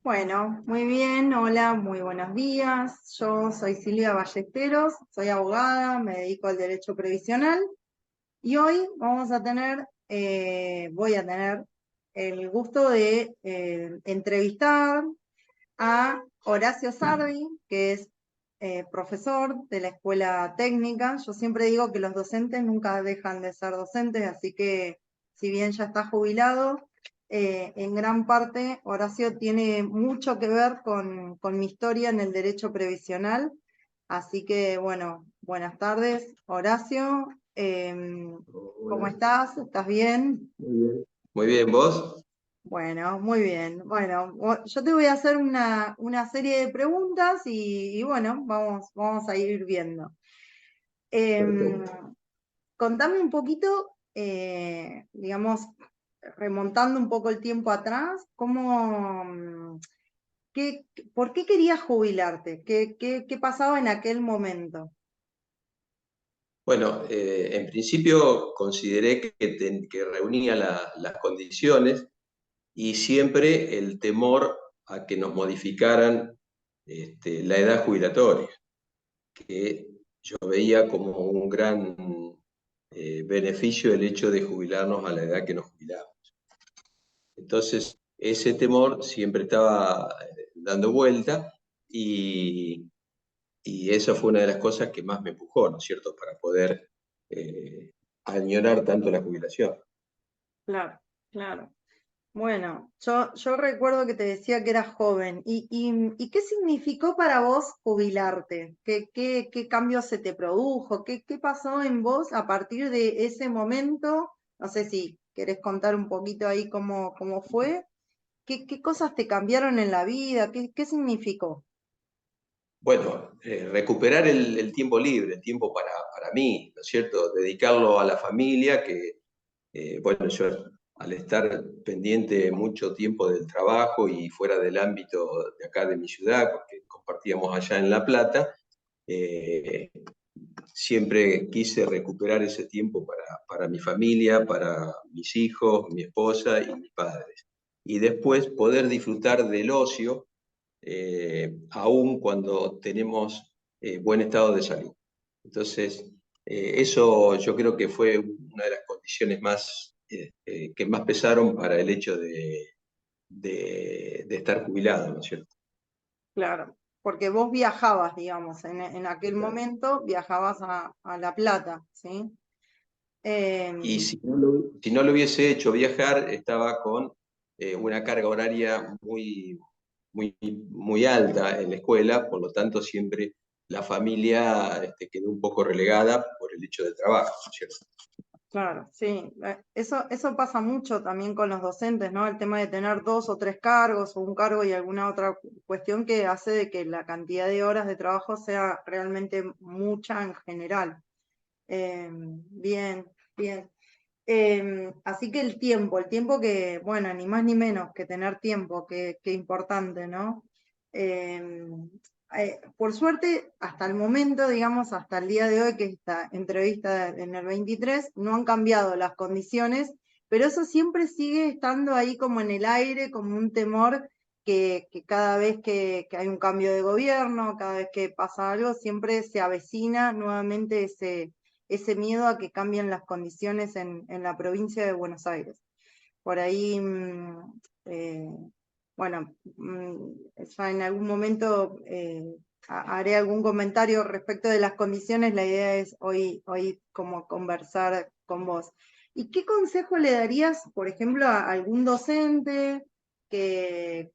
Bueno, muy bien, hola, muy buenos días. Yo soy Silvia Ballesteros, soy abogada, me dedico al derecho previsional y hoy voy a tener el gusto de entrevistar a Horacio Sardi, que es profesor de la escuela técnica. Yo siempre digo que los docentes nunca dejan de ser docentes, así que si bien ya está jubilado, en gran parte Horacio tiene mucho que ver con mi historia en el derecho previsional. Así que, bueno, buenas tardes, Horacio. ¿Cómo Hola, estás? ¿Estás bien? muy bien. Muy bien, ¿vos? Bueno, muy bien. Bueno, yo te voy a hacer una serie de preguntas y bueno, vamos a ir viendo. Em, Perfecto. Contame un poquito, digamos, remontando un poco el tiempo atrás, ¿por qué querías jubilarte? ¿Qué pasaba en aquel momento? Bueno, en principio consideré que reunía las condiciones y siempre el temor a que nos modificaran la edad jubilatoria, que yo veía como un gran beneficio el hecho de jubilarnos a la edad que nos jubilamos. Entonces, ese temor siempre estaba dando vuelta y Y eso fue una de las cosas que más me empujó, ¿no es cierto?, para poder eh, añorar tanto la jubilación. Claro, claro. Bueno, yo recuerdo que te decía que eras joven. ¿Y qué significó para vos jubilarte? ¿Qué cambio se te produjo? ¿Qué pasó en vos a partir de ese momento? No sé si querés contar un poquito ahí cómo fue. ¿Qué cosas te cambiaron en la vida? ¿Qué significó? Bueno, recuperar el tiempo libre, el tiempo para mí, ¿no es cierto?, dedicarlo a la familia, que, bueno, yo al estar pendiente mucho tiempo del trabajo y fuera del ámbito de acá de mi ciudad, porque compartíamos allá en La Plata, eh, siempre quise recuperar ese tiempo para mi familia, para mis hijos, mi esposa y mis padres. Y después poder disfrutar del ocio, aún cuando tenemos buen estado de salud. Entonces, eso yo creo que fue una de las condiciones más, que más pesaron para el hecho de estar jubilado, ¿no es cierto? Claro, porque vos viajabas, digamos, en aquel Exacto. momento viajabas a La Plata, ¿sí? Y Em, si no lo hubiese hecho viajar, estaba con una carga horaria muy alta en la escuela, por lo tanto siempre la familia quedó un poco relegada por el hecho del trabajo, ¿no es cierto? Claro, sí. Eso pasa mucho también con los docentes, ¿no? El tema de tener dos o tres cargos o un cargo y alguna otra cuestión que hace de que la cantidad de horas de trabajo sea realmente mucha en general. Bien, bien. Así que el tiempo que, bueno, ni más ni menos que tener tiempo, que importante, ¿no? Por suerte, hasta el momento, digamos, hasta el día de hoy, que esta entrevista en el 23, no han cambiado las condiciones, pero eso siempre sigue estando ahí como en el aire, como un temor que cada vez que hay un cambio de gobierno, cada vez que pasa algo, siempre se avecina nuevamente ese miedo a que cambien las condiciones en la provincia de Buenos Aires. Por ahí, eh, bueno, ya en algún momento haré algún comentario respecto de las condiciones. La idea es hoy como conversar con vos. ¿Y qué consejo le darías, por ejemplo, a algún docente que,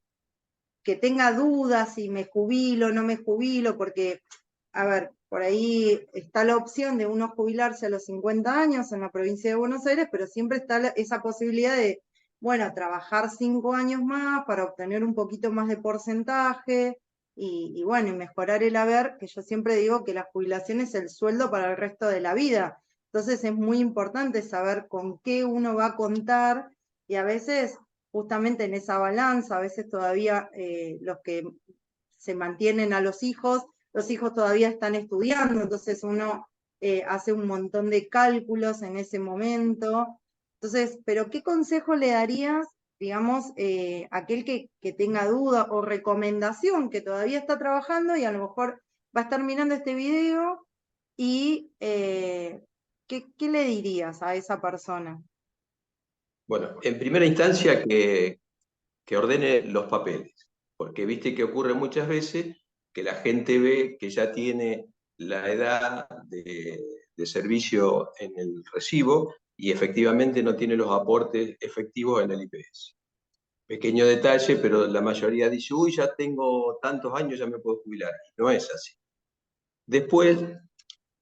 que tenga dudas si me jubilo o no me jubilo? Porque, a ver, por ahí está la opción de uno jubilarse a los 50 años en la provincia de Buenos Aires, pero siempre está esa posibilidad de, bueno, trabajar 5 años más para obtener un poquito más de porcentaje y bueno, y mejorar el haber, que yo siempre digo que la jubilación es el sueldo para el resto de la vida. Entonces es muy importante saber con qué uno va a contar y a veces justamente en esa balanza, a veces todavía los que se mantienen a los hijos todavía están estudiando, entonces uno hace un montón de cálculos en ese momento. Entonces, pero ¿qué consejo le darías digamos, aquel que tenga duda o recomendación, que todavía está trabajando y a lo mejor va a estar mirando este video y ¿qué le dirías a esa persona? Bueno, en primera instancia que ordene los papeles, porque viste que ocurre muchas veces que la gente ve que ya tiene la edad de servicio en el recibo y efectivamente no tiene los aportes efectivos en el IPS. Pequeño detalle, pero la mayoría dice, uy, ya tengo tantos años, ya me puedo jubilar. Y no es así. Después,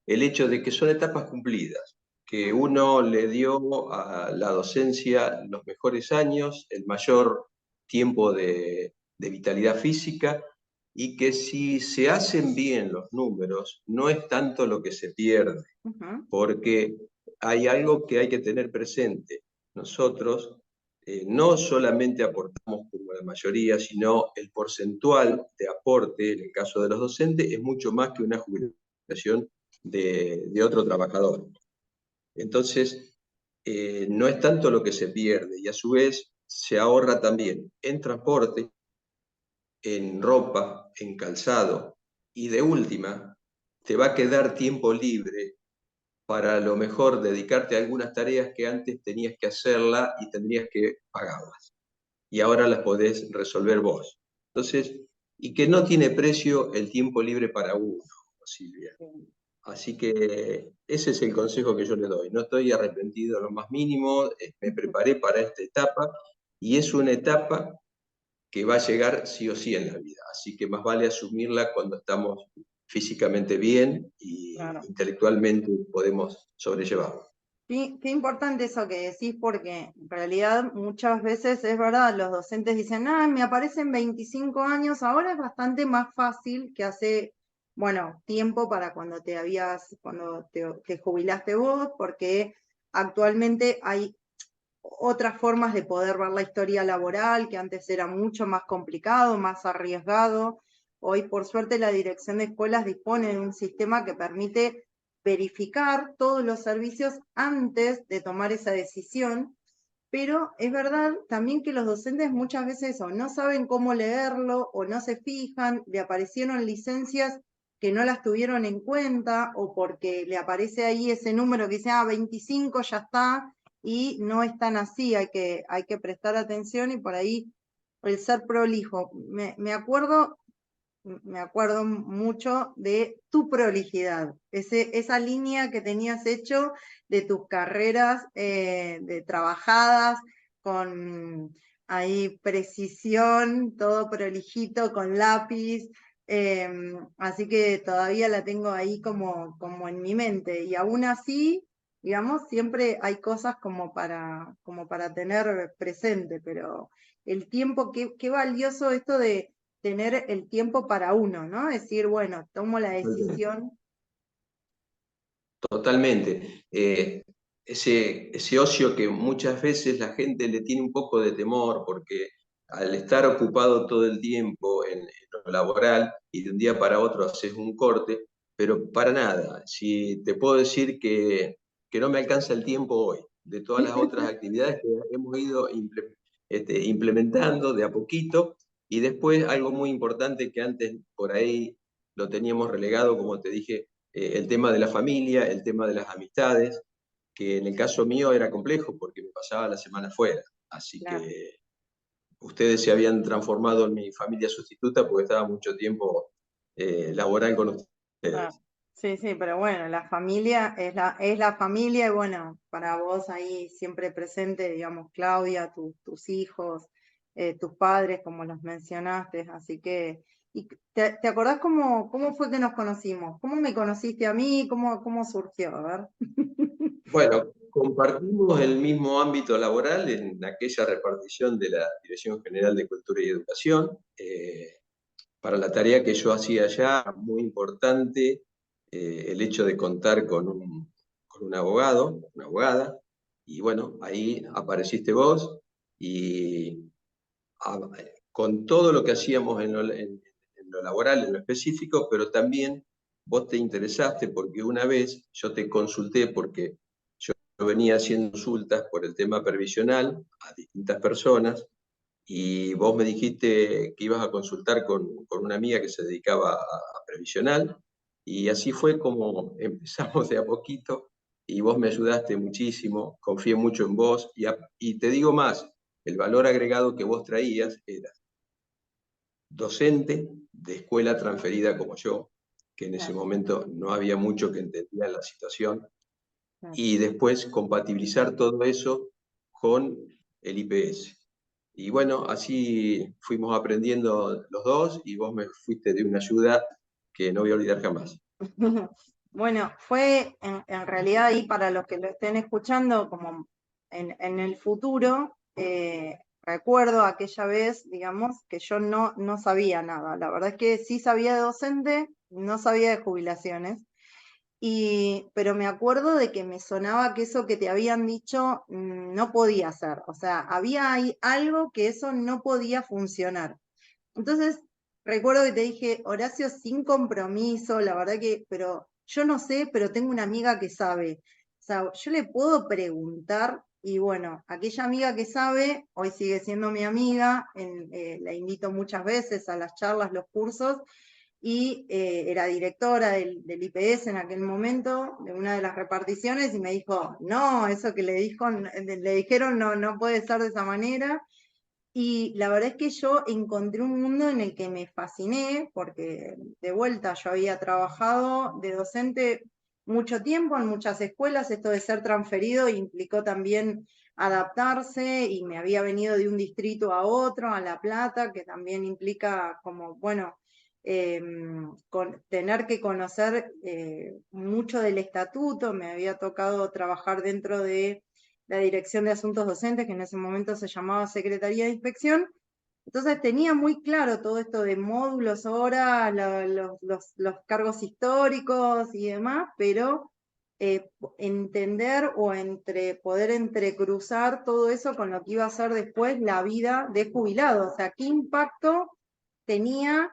el hecho de que son etapas cumplidas, que uno le dio a la docencia los mejores años, el mayor tiempo de vitalidad física, y que si se hacen bien los números, no es tanto lo que se pierde, Ujú. porque hay algo que hay que tener presente. Nosotros no solamente aportamos como la mayoría, sino el porcentual de aporte, en el caso de los docentes, es mucho más que una jubilación de otro trabajador. Entonces, no es tanto lo que se pierde y a su vez se ahorra también en transporte, en ropa, en calzado y de última, te va a quedar tiempo libre para a lo mejor dedicarte a algunas tareas que antes tenías que hacerla y tendrías que pagarlas. Y ahora las podés resolver vos. Entonces, y que no tiene precio el tiempo libre para uno, Silvia. Así que ese es el consejo que yo le doy. No estoy arrepentido en lo más mínimo, me preparé para esta etapa y es una etapa que va a llegar sí o sí en la vida. Así que más vale asumirla cuando estamos físicamente bien y Claro. intelectualmente podemos sobrellevarlo. Qué importante eso que decís, porque en realidad muchas veces es verdad, los docentes dicen, ah, me aparecen 25 años, ahora es bastante más fácil que hace, bueno, tiempo para cuando te jubilaste vos, porque actualmente hay otras formas de poder ver la historia laboral, que antes era mucho más complicado, más arriesgado. Hoy, por suerte, la Dirección de Escuelas dispone de un sistema que permite verificar todos los servicios antes de tomar esa decisión, pero es verdad también que los docentes muchas veces o no saben cómo leerlo o no se fijan, le aparecieron licencias que no las tuvieron en cuenta o porque le aparece ahí ese número que dice, 25 ya está, y no es tan así, hay que prestar atención y por ahí el ser prolijo. Me acuerdo mucho de tu prolijidad, esa línea que tenías hecho de tus carreras de trabajadas con ahí precisión, todo prolijito con lápiz, así que todavía la tengo ahí como en mi mente y aún así, digamos, siempre hay cosas como para tener presente, pero el tiempo, qué valioso esto de tener el tiempo para uno, ¿no? Decir, bueno, tomo la decisión. Totalmente. Ese ocio que muchas veces la gente le tiene un poco de temor porque al estar ocupado todo el tiempo en lo laboral y de un día para otro haces un corte, pero para nada. Si te puedo decir que no me alcanza el tiempo hoy de todas las otras actividades que hemos ido implementando de a poquito y después algo muy importante que antes por ahí lo teníamos relegado, como te dije, el tema de la familia, el tema de las amistades, que en el caso mío era complejo porque me pasaba la semana fuera. Así Claro, que ustedes se habían transformado en mi familia sustituta porque estaba mucho tiempo laboral con claro. ustedes. Sí, sí, pero bueno, la familia es la familia y bueno, para vos ahí siempre presente, digamos, Claudia, tus hijos, tus padres, como los mencionaste, así que, ¿y te acordás cómo fue que nos conocimos? ¿Cómo me conociste a mí? ¿Cómo surgió? A ver. Bueno, compartimos el mismo ámbito laboral en aquella repartición de la Dirección General de Cultura y Educación. Para la tarea que yo hacía allá, muy importante el hecho de contar con un abogado, una abogada, y bueno, ahí apareciste vos y a- con todo lo que hacíamos en lo laboral, en lo específico, pero también vos te interesaste porque una vez yo te consulté porque venía haciendo consultas por el tema previsional a distintas personas, y vos me dijiste que ibas a consultar con una amiga que se dedicaba a previsional, y así fue como empezamos de a poquito, y vos me ayudaste muchísimo, confié mucho en vos, y te digo más, el valor agregado que vos traías era docente de escuela transferida como yo, que en ese Claro, momento no había mucho que entendía en la situación, claro. y después compatibilizar todo eso con el IPS. Y bueno, así fuimos aprendiendo los dos, y vos me fuiste de una ayuda que no voy a olvidar jamás. Bueno, fue en realidad ahí para los que lo estén escuchando, como en el futuro, recuerdo aquella vez, digamos, que yo no sabía nada. La verdad es que sí sabía de docente, no sabía de jubilaciones. Pero me acuerdo de que me sonaba que eso que te habían dicho no podía ser. O sea, había ahí algo que eso no podía funcionar. Entonces, recuerdo que te dije, Horacio, sin compromiso, la verdad que, pero yo no sé, pero tengo una amiga que sabe. O sea, yo le puedo preguntar, y bueno, aquella amiga que sabe, hoy sigue siendo mi amiga, la invito muchas veces a las charlas, los cursos, y era directora del IPS en aquel momento, de una de las reparticiones, y me dijo, no, eso que le dijeron no puede ser de esa manera. Y la verdad es que yo encontré un mundo en el que me fasciné, porque de vuelta yo había trabajado de docente mucho tiempo en muchas escuelas. Esto de ser transferido implicó también adaptarse, y me había venido de un distrito a otro, a La Plata, que también implica como, bueno, tener que conocer mucho del estatuto. Me había tocado trabajar dentro de la Dirección de Asuntos Docentes, que en ese momento se llamaba Secretaría de Inspección. Entonces tenía muy claro todo esto de módulos, horas, los cargos históricos y demás, pero entender o poder entrecruzar todo eso con lo que iba a ser después la vida de jubilado. O sea, qué impacto tenía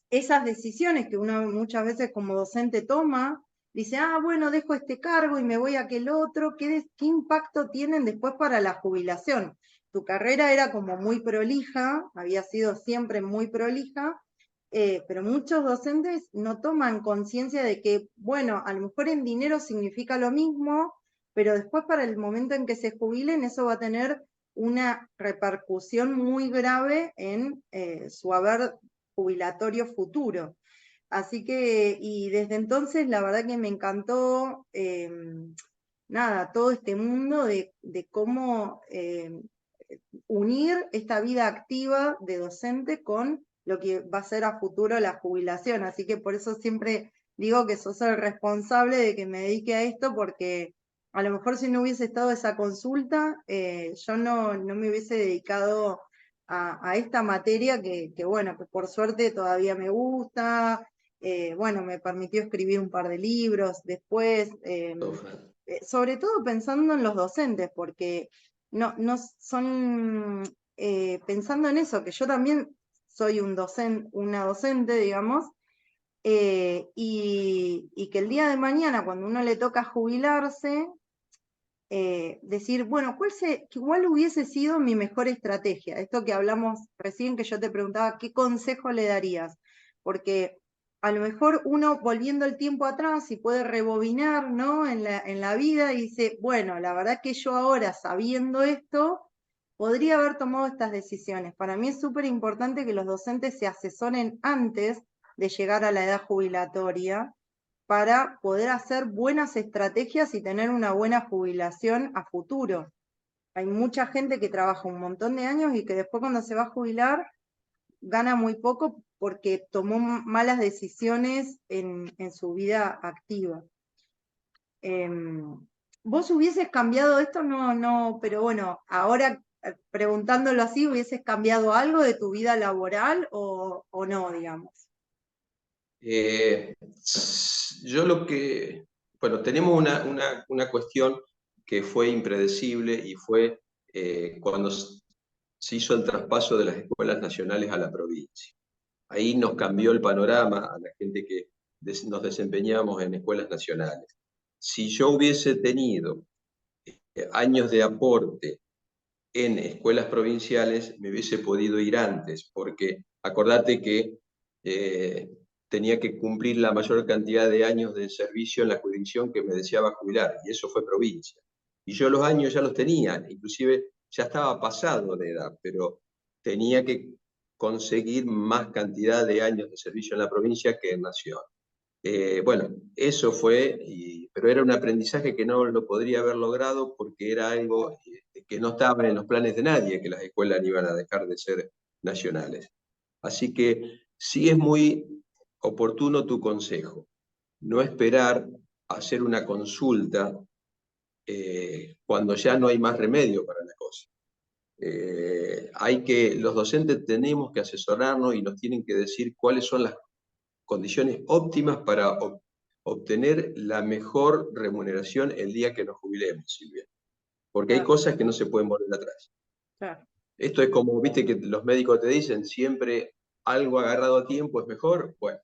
esas decisiones que uno muchas veces como docente toma. Dice, bueno, dejo este cargo y me voy a aquel otro. ¿Qué impacto tienen después para la jubilación? Tu carrera era como muy prolija, había sido siempre muy prolija, pero muchos docentes no toman conciencia de que, bueno, a lo mejor en dinero significa lo mismo, pero después para el momento en que se jubilen, eso va a tener una repercusión muy grave en su haber jubilatorio futuro. Así que, y desde entonces, la verdad que me encantó, nada, todo este mundo de cómo unir esta vida activa de docente con lo que va a ser a futuro la jubilación. Así que por eso siempre digo que sos el responsable de que me dedique a esto, porque a lo mejor si no hubiese estado esa consulta, yo no me hubiese dedicado a esta materia bueno, que por suerte todavía me gusta. Bueno, me permitió escribir un par de libros después, sobre todo pensando en los docentes, porque no son, pensando en eso, que yo también soy una docente, digamos, y que el día de mañana, cuando uno le toca jubilarse, decir, bueno, ¿cuál hubiese sido mi mejor estrategia? Esto que hablamos recién, que yo te preguntaba, ¿qué consejo le darías? Porque a lo mejor uno, volviendo el tiempo atrás, y puede rebobinar, ¿no? En la vida, y dice, bueno, la verdad que yo ahora, sabiendo esto, podría haber tomado estas decisiones. Para mí es súper importante que los docentes se asesoren antes de llegar a la edad jubilatoria, para poder hacer buenas estrategias y tener una buena jubilación a futuro. Hay mucha gente que trabaja un montón de años y que después, cuando se va a jubilar, gana muy poco porque tomó malas decisiones en su vida activa. ¿Vos hubieses cambiado esto? No, pero bueno, ahora preguntándolo así, ¿hubieses cambiado algo de tu vida laboral o no, digamos? Eh, yo bueno, tenemos una cuestión que fue impredecible, y fue cuando se hizo el traspaso de las escuelas nacionales a la provincia. Ahí nos cambió el panorama a la gente que nos desempeñamos en escuelas nacionales. Si yo hubiese tenido años de aporte en escuelas provinciales, me hubiese podido ir antes, porque acordate que tenía que cumplir la mayor cantidad de años de servicio en la jurisdicción que me deseaba jubilar, y eso fue provincia. Y yo los años ya los tenía, inclusive ya estaba pasado de edad, pero tenía que conseguir más cantidad de años de servicio en la provincia que en nación. Bueno, eso fue, pero era un aprendizaje que no lo podría haber logrado porque era algo que no estaba en los planes de nadie, que las escuelas iban a dejar de ser nacionales. Así que sí es muy oportuno tu consejo, no esperar a hacer una consulta cuando ya no hay más remedio para la cosa. Los docentes tenemos que asesorarnos y nos tienen que decir cuáles son las condiciones óptimas para obtener la mejor remuneración el día que nos jubilemos, Silvia. Porque hay cosas que no se pueden volver atrás. Claro. Esto es como, viste, que los médicos te dicen, siempre algo agarrado a tiempo es mejor. Bueno,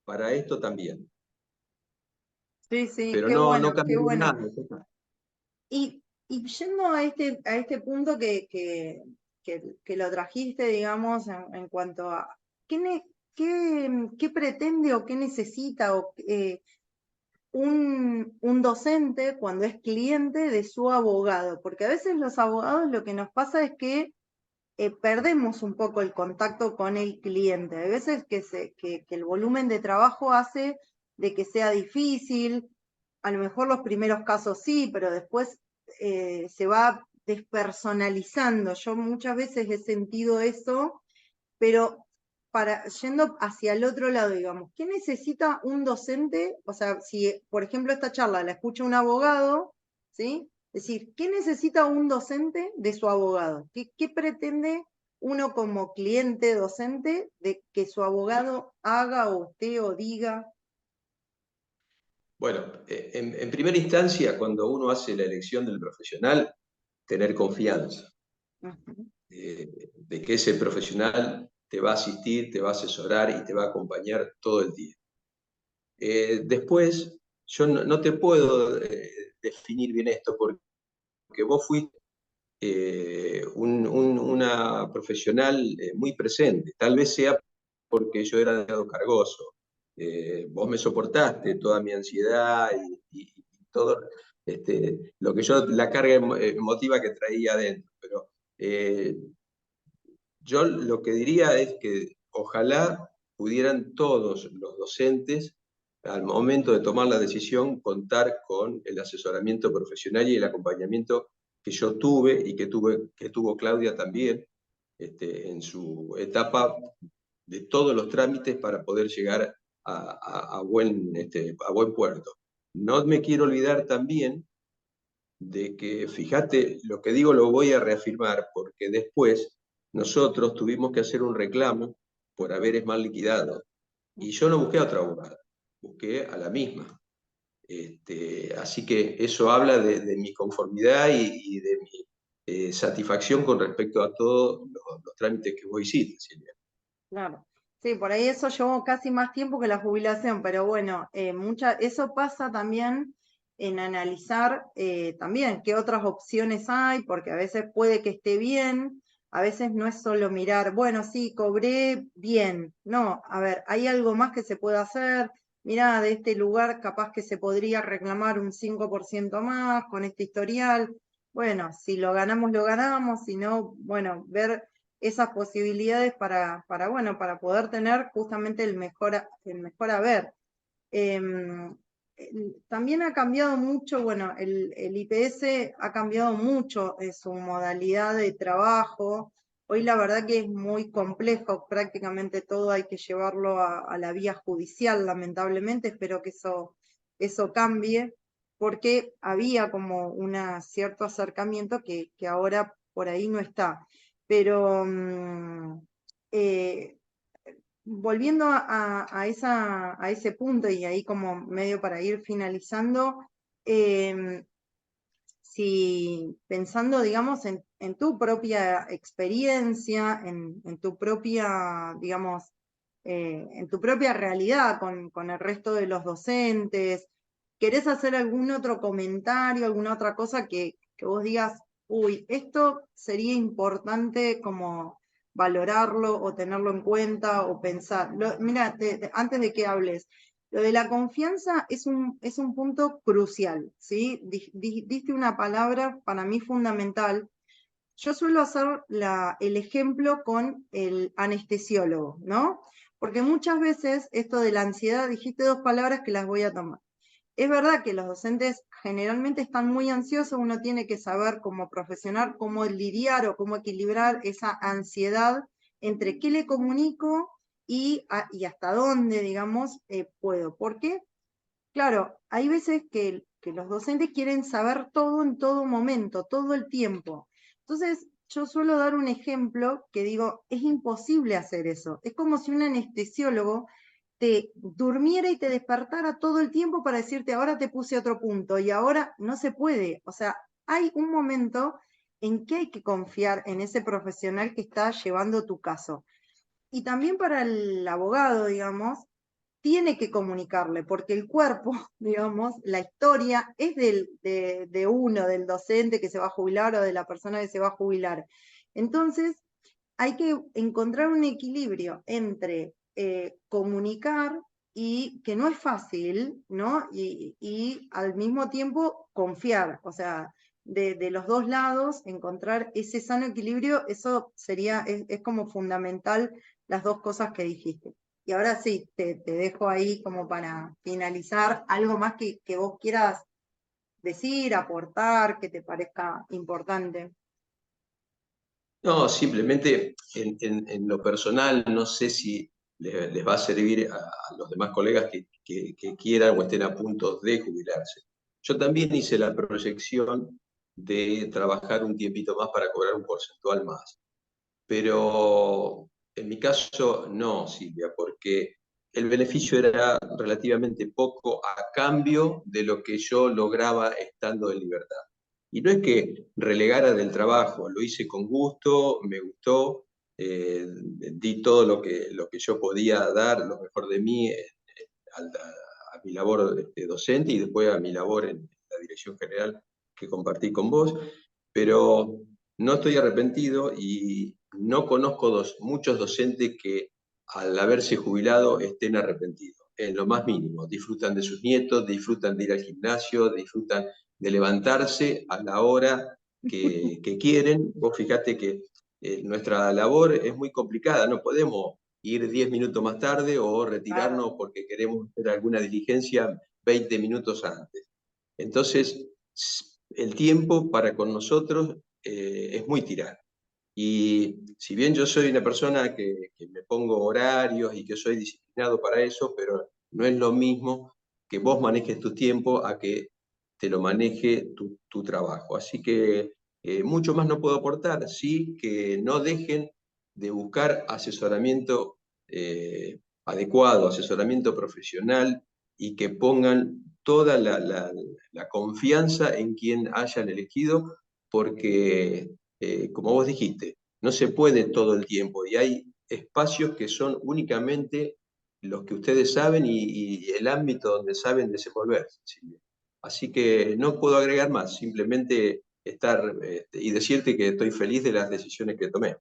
para esto también. Sí, sí, Pero qué no, bueno, no qué cambiamos bueno. nada. Y yendo a este punto que lo trajiste, digamos, en cuanto a qué pretende o qué necesita un docente cuando es cliente de su abogado, porque a veces los abogados lo que nos pasa es que perdemos un poco el contacto con el cliente. Hay veces que el volumen de trabajo hace de que sea difícil, a lo mejor los primeros casos sí, pero después se va despersonalizando. Yo muchas veces he sentido eso, pero yendo hacia el otro lado, digamos, ¿qué necesita un docente? O sea, si, por ejemplo, esta charla la escucha un abogado, ¿sí? Es decir, ¿qué necesita un docente de su abogado? ¿Qué pretende uno como cliente docente de que su abogado haga o esté o diga? Bueno, en primera instancia, cuando uno hace la elección del profesional, tener confianza Ujú. de que ese profesional te va a asistir, te va a asesorar y te va a acompañar todo el día. Después, yo no te puedo definir bien esto porque vos fuiste una profesional muy presente. Tal vez sea porque yo era demasiado cargoso. Vos me soportaste toda mi ansiedad y todo lo que yo, la carga emotiva que traía adentro. Pero yo lo que diría es que ojalá pudieran todos los docentes, al momento de tomar la decisión, contar con el asesoramiento profesional y el acompañamiento que yo tuve y que tuvo Claudia también en su etapa de todos los trámites para poder llegar a buen puerto. No me quiero olvidar también de que, fíjate, lo que digo lo voy a reafirmar, porque después nosotros tuvimos que hacer un reclamo por haberes mal liquidados. Y yo no busqué a otra abogada, busqué a la misma. Así que eso habla de mi conformidad y de mi satisfacción con respecto a todos los trámites que vos hiciste, Silvia. Claro. Sí, por ahí eso llevó casi más tiempo que la jubilación, pero bueno, eso pasa también en analizar también qué otras opciones hay, porque a veces puede que esté bien, a veces no es solo mirar, bueno, sí, cobré bien. No, a ver, hay algo más que se puede hacer. Mirá, de este lugar capaz que se podría reclamar un 5% más con este historial. Bueno, si lo ganamos, lo ganamos, si no, bueno, ver esas posibilidades bueno, para poder tener justamente el mejor haber. También ha cambiado mucho, bueno, el IPS ha cambiado mucho su modalidad de trabajo. Hoy la verdad que es muy complejo, prácticamente todo hay que llevarlo a la vía judicial, lamentablemente. Espero que eso cambie, porque había como un cierto acercamiento que ahora por ahí no está. Pero volviendo a ese punto y ahí como medio para ir finalizando, si pensando, digamos, en tu propia experiencia, en tu propia, digamos, en tu propia realidad con el resto de los docentes, ¿querés hacer algún otro comentario, alguna otra cosa que que vos digas, uy, esto sería importante como valorarlo o tenerlo en cuenta o pensar. Mira, antes de que hables, lo de la confianza es un punto crucial, ¿sí? Diste una palabra para mí fundamental. Yo suelo hacer el ejemplo con el anestesiólogo, ¿no? Porque muchas veces esto de la ansiedad, dijiste dos palabras que las voy a tomar. Es verdad que los docentes generalmente están muy ansiosos, uno tiene que saber como profesional cómo lidiar o cómo equilibrar esa ansiedad entre qué le comunico y hasta dónde, digamos, puedo. ¿Por qué? Claro, hay veces que los docentes quieren saber todo en todo momento, todo el tiempo. Entonces, yo suelo dar un ejemplo que digo, es imposible hacer eso. Es como si un anestesiólogo te durmiera y te despertara todo el tiempo para decirte, ahora te puse otro punto y ahora no se puede. O sea, hay un momento en que hay que confiar en ese profesional que está llevando tu caso. Y también para el abogado, digamos, tiene que comunicarle, porque el cuerpo, digamos, la historia es de uno, del docente que se va a jubilar o de la persona que se va a jubilar. Entonces, hay que encontrar un equilibrio entre comunicar y que no es fácil, ¿no? Y al mismo tiempo confiar, o sea, de los dos lados, encontrar ese sano equilibrio, eso sería, es como fundamental las dos cosas que dijiste. Y ahora sí, te dejo ahí como para finalizar, algo más que vos quieras decir, aportar, que te parezca importante. No, simplemente en lo personal, no sé si les va a servir a los demás colegas que quieran o estén a punto de jubilarse. Yo también hice la proyección de trabajar un tiempito más para cobrar un porcentual más. Pero en mi caso no, Silvia, porque el beneficio era relativamente poco a cambio de lo que yo lograba estando en libertad. Y no es que relegara del trabajo, lo hice con gusto, me gustó, di todo lo que yo podía dar, lo mejor de mí a mi labor docente y después a mi labor en la dirección general que compartí con vos, pero no estoy arrepentido y no conozco muchos docentes que al haberse jubilado estén arrepentidos, en lo más mínimo. Disfrutan de sus nietos, disfrutan de ir al gimnasio, disfrutan de levantarse a la hora que quieren. Vos fijate que nuestra labor es muy complicada, no podemos ir 10 minutos más tarde o Claro. retirarnos porque queremos hacer alguna diligencia 20 minutos antes. Entonces, el tiempo para con nosotros es muy tirano. Y si bien yo soy una persona que me pongo horarios y que soy disciplinado para eso, pero no es lo mismo que vos manejes tu tiempo a que te lo maneje tu trabajo. Así que mucho más no puedo aportar, sí que no dejen de buscar asesoramiento adecuado, asesoramiento profesional y que pongan toda la confianza en quien hayan elegido, porque como vos dijiste, no se puede todo el tiempo y hay espacios que son únicamente los que ustedes saben y el ámbito donde saben desenvolverse. Silvia. Así que no puedo agregar más, simplemente estar y decirte que estoy feliz de las decisiones que tomé.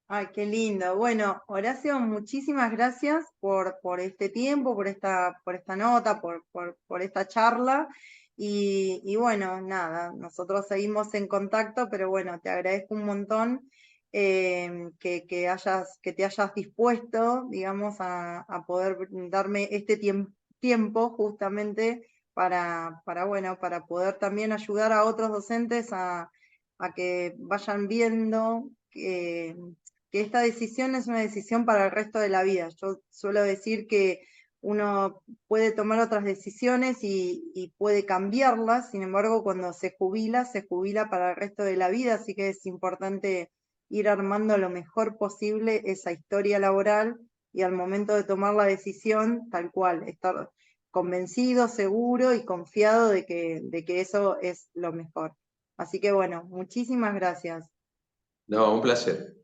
Ay, qué lindo. Bueno, Horacio, muchísimas gracias por este tiempo, por esta nota, por esta charla. Y bueno, nada, nosotros seguimos en contacto, pero bueno, te agradezco un montón que te hayas dispuesto, digamos, a poder darme este tiempo justamente bueno, para poder también ayudar a otros docentes a que vayan viendo que esta decisión es una decisión para el resto de la vida. Yo suelo decir que uno puede tomar otras decisiones y puede cambiarlas, sin embargo, cuando se jubila para el resto de la vida, así que es importante ir armando lo mejor posible esa historia laboral y al momento de tomar la decisión, tal cual, estar convencido, seguro y confiado de que eso es lo mejor. Así que bueno, muchísimas gracias. No, un placer.